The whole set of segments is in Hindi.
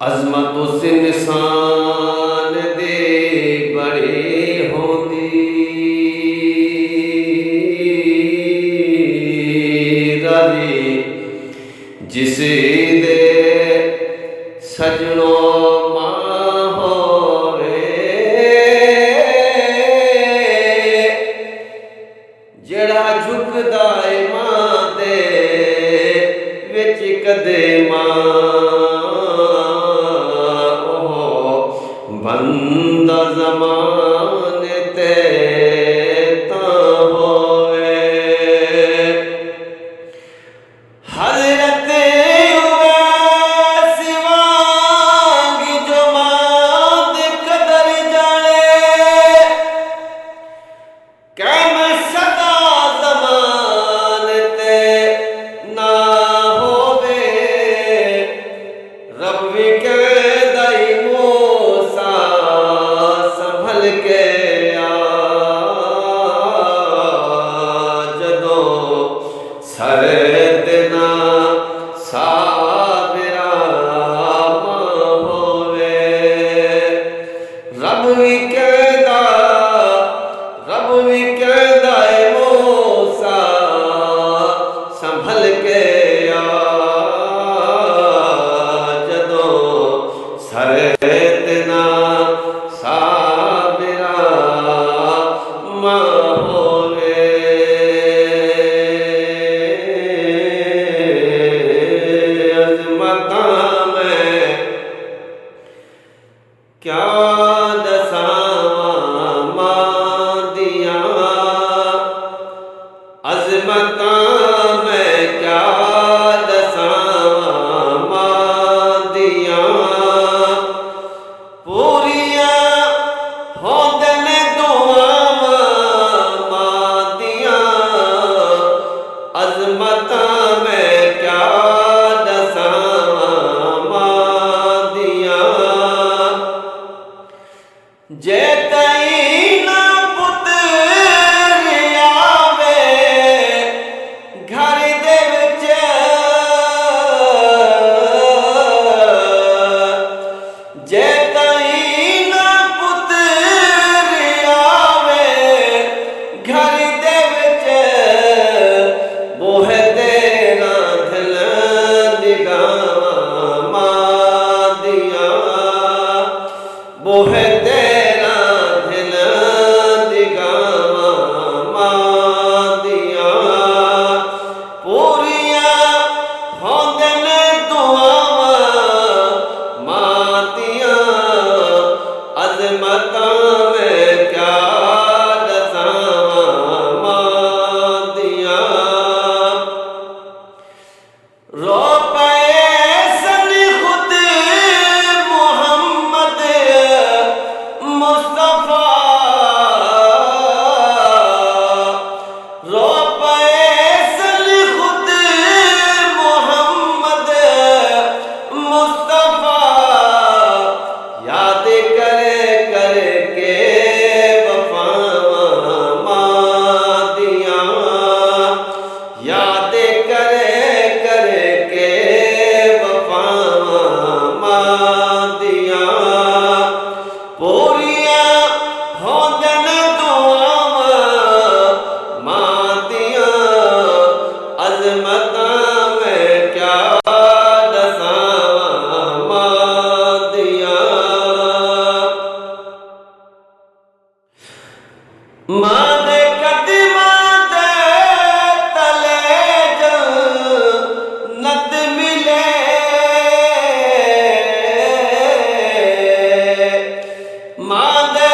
अजमत उस इंसान दे बड़े होंदी राजी जिस दे सजनों मां होवे जेड़ा झुकदा है मां दे विच कदे मां बंदा ज़माने ते तां होवे हज़रत उवैस वांगी जो मां दी कदर जाने कैम सदा ज़माने ते ना होवे रब भी कहदा ही मूसा संभल के आ जदों सरद ना साबिरा मां होवे रब भी कहदा है मूसा संभल के आ जदों सरद ना साबिरा मां होवे अज़मतां मैं क्या दसावां मां दियां अज़मतां मैं क्या दसावां मां दियां पूरियां होंदे ने दुआवां मां दियां अज़मतां मैं क्या दसावां मां दियां जे तई ना पुत्र आवे घर दे विच जे तई ना पुत्र आवे घर दे विच बोहे तेरा दिल निगाहां मां दियां बोहे तेरा दिल निगाहां मां दियां पूरियां होंदे ने दुआवां मां दियां अज़मतां मैं क्या दसावां मां दियां रो पए सन खुद मोहम्मद मुस्तफा रो पए सन खुद मोहम्मद मुस्तफा याद करे के वफावां मां दियां याद करे के वफावां मां दियां पूरियां होंदे ने दुआवां मां दियां अज़मतां मैं क्या दसावां मां दियां मां दे कदमां दे तले जन्नत मिले मां दे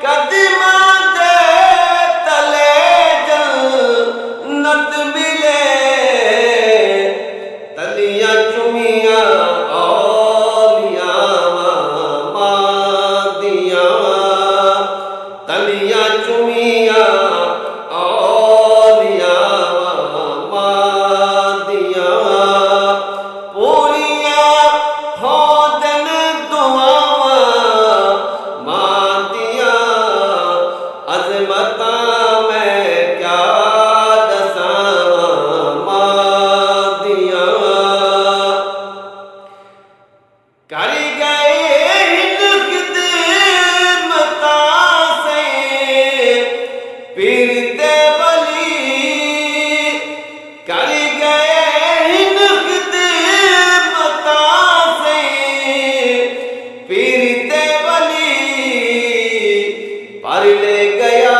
कदमां दे तले जन्नत मिले तलियां चुमियां औलियां मां दियां तलियां चुमियां औलियां मां दियां पूरियां होंदे ने दुआवां मां दियां अज़मतां मैं क्या दसावां मां दियां कर भर ले गया